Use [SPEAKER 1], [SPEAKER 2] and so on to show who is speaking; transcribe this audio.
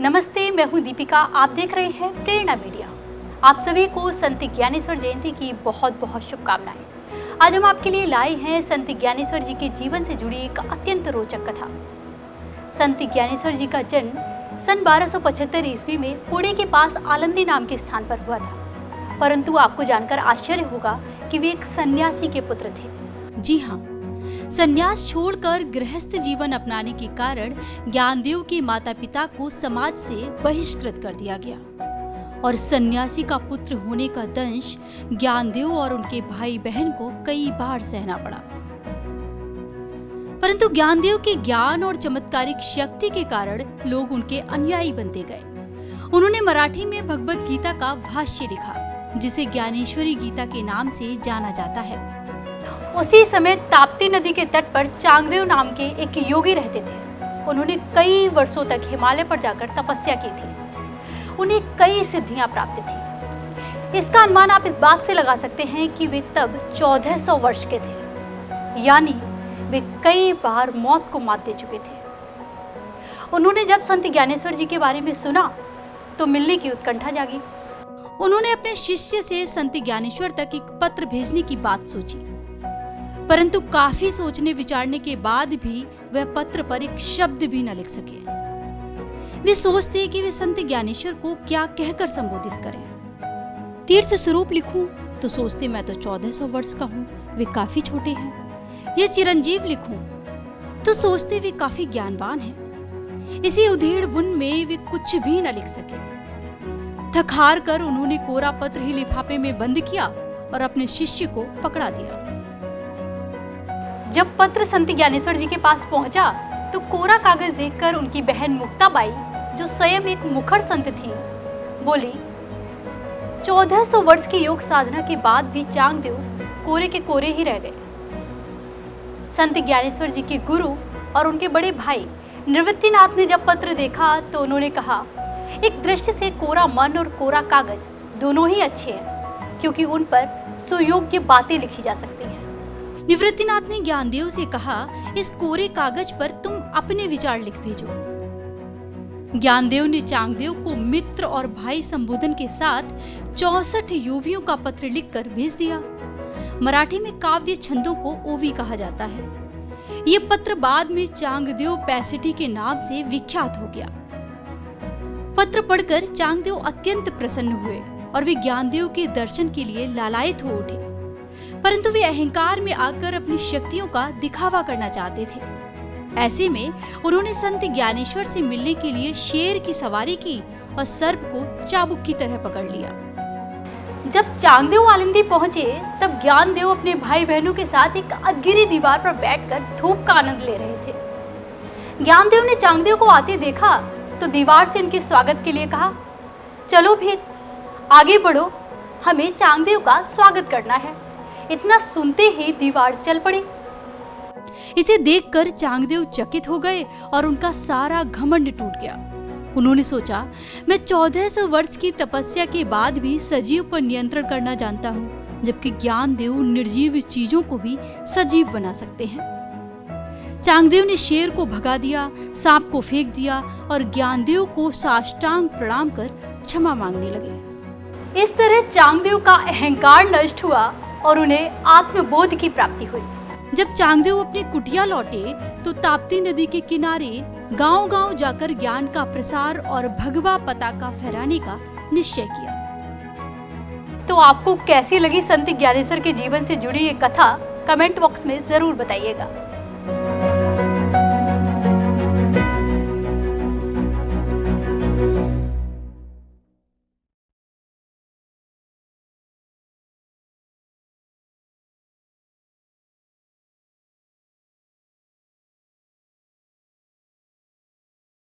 [SPEAKER 1] नमस्ते, मैं हूँ दीपिका। आप देख रहे हैं प्रेरणा मीडिया। आप सभी को संत ज्ञानेश्वर जयंती की बहुत बहुत शुभकामनाएं। आज हम आपके लिए लाए हैं संत ज्ञानेश्वर जी के जीवन से जुड़ी एक अत्यंत रोचक कथा। संत ज्ञानेश्वर जी का जन्म सन 1275 ईस्वी में पुणे के पास आलंदी नाम के स्थान पर हुआ था। परंतु आपको जानकर आश्चर्य होगा कि वे एक सन्यासी के पुत्र थे। जी हाँ, संन्यास छोड़कर गृहस्थ जीवन अपनाने के कारण ज्ञानदेव के माता पिता को समाज से बहिष्कृत कर दिया गया और सन्यासी का पुत्र होने का दंश ज्ञानदेव और उनके भाई बहन को कई बार सहना पड़ा। परंतु ज्ञानदेव के ज्ञान और चमत्कारिक शक्ति के कारण लोग उनके अनुयायी बनते गए। उन्होंने मराठी में भगवत गीता का भाष्य लिखा, जिसे ज्ञानेश्वरी गीता के नाम से जाना जाता है। उसी समय ताप्ती नदी के तट पर चांगदेव नाम के एक योगी रहते थे। उन्होंने कई वर्षों तक हिमालय पर जाकर तपस्या की थी। उन्हें कई सिद्धियां प्राप्त थी। इसका अनुमान आप इस बात से लगा सकते हैं कि वे तब 1400 वर्ष के थे, यानी वे कई बार मौत को मात दे चुके थे। उन्होंने जब संत ज्ञानेश्वर जी के बारे में सुना तो मिलने की उत्कंठा जागी। उन्होंने अपने शिष्य से संत ज्ञानेश्वर तक एक पत्र भेजने की बात सोची, परंतु काफी सोचने विचारने के बाद भी वह पत्र पर एक शब्द भी न लिख सके। वे सोचते कि वे संत ज्ञानेश्वर को क्या कहकर संबोधित करें। तीर्थ स्वरूप लिखूं तो सोचते मैं तो 1400 वर्ष का हूँ, वे काफी छोटे हैं। ये चिरंजीव लिखूं तो सोचते वे काफी ज्ञानवान हैं। इसी उधेड़ बुन में वे कुछ भी न लिख सके। थक हार कर उन्होंने कोरा पत्र ही लिफाफे में बंद किया और अपने शिष्य को पकड़ा दिया। जब पत्र संत ज्ञानेश्वर जी के पास पहुंचा तो कोरा कागज देखकर उनकी बहन मुक्ताबाई, जो स्वयं एक मुखर संत थी, बोली, 1400 वर्ष की योग साधना के बाद भी चांगदेव कोरे के कोरे ही रह गए। संत ज्ञानेश्वर जी के गुरु और उनके बड़े भाई निवृत्तिनाथ ने जब पत्र देखा तो उन्होंने कहा, एक दृष्टि से कोरा मन और कोरा कागज दोनों ही अच्छे हैं, क्योंकि उन पर सुयोग्य बातें लिखी जा सकती हैं। निवृत्तिनाथ ने ज्ञानदेव से कहा, इस कोरे कागज पर तुम अपने विचार लिख भेजो। ज्ञानदेव ने चांगदेव को मित्र और भाई संबोधन के साथ 64 योवियों का पत्र लिखकर भेज दिया। मराठी में काव्य छंदों को ओवी कहा जाता है। ये पत्र बाद में चांगदेव पैसिटी के नाम से विख्यात हो गया। पत्र पढ़कर चांगदेव अत्यंत प्रसन्न हुए और वे ज्ञानदेव के दर्शन के लिए लालायित हो उठे। परंतु वे अहंकार में आकर अपनी शक्तियों का दिखावा करना चाहते थे। ऐसे में उन्होंने संत ज्ञानेश्वर से मिलने के लिए शेर की सवारी की और सर्प को चाबुक की तरह पकड़ लिया। जब चांगदेव आलिंदी पहुंचे तब ज्ञानदेव अपने भाई बहनों के साथ एक अधगिरी दीवार पर बैठकर धूप का आनंद ले रहे थे। ज्ञानदेव ने चांगदेव को आते देखा तो दीवार से उनके स्वागत के लिए कहा, चलो भी आगे बढ़ो, हमें चांगदेव का स्वागत करना है। इतना सुनते ही दीवार चल पड़ी। इसे देखकर चांगदेव चकित हो गए और उनका सारा घमंड टूट गया। उन्होंने सोचा, मैं 1400 वर्ष की तपस्या के बाद भी सजीव पर नियंत्रण करना जानता हूँ, जबकि ज्ञानदेव निर्जीव चीजों को भी सजीव बना सकते हैं। चांगदेव ने शेर को भगा दिया, सांप को फेंक दिया और ज्ञानदेव को साष्टांग प्रणाम कर क्षमा मांगने लगे। इस तरह चांगदेव का अहंकार नष्ट हुआ और उन्हें आत्मबोध की प्राप्ति हुई। जब चांगदेव अपनी कुटिया लौटे तो ताप्ती नदी के किनारे गांव-गांव जाकर ज्ञान का प्रसार और भगवा पताका फहराने का निश्चय किया। तो आपको कैसी लगी संत ज्ञानेश्वर के जीवन से जुड़ी ये कथा? कमेंट बॉक्स में जरूर बताइएगा।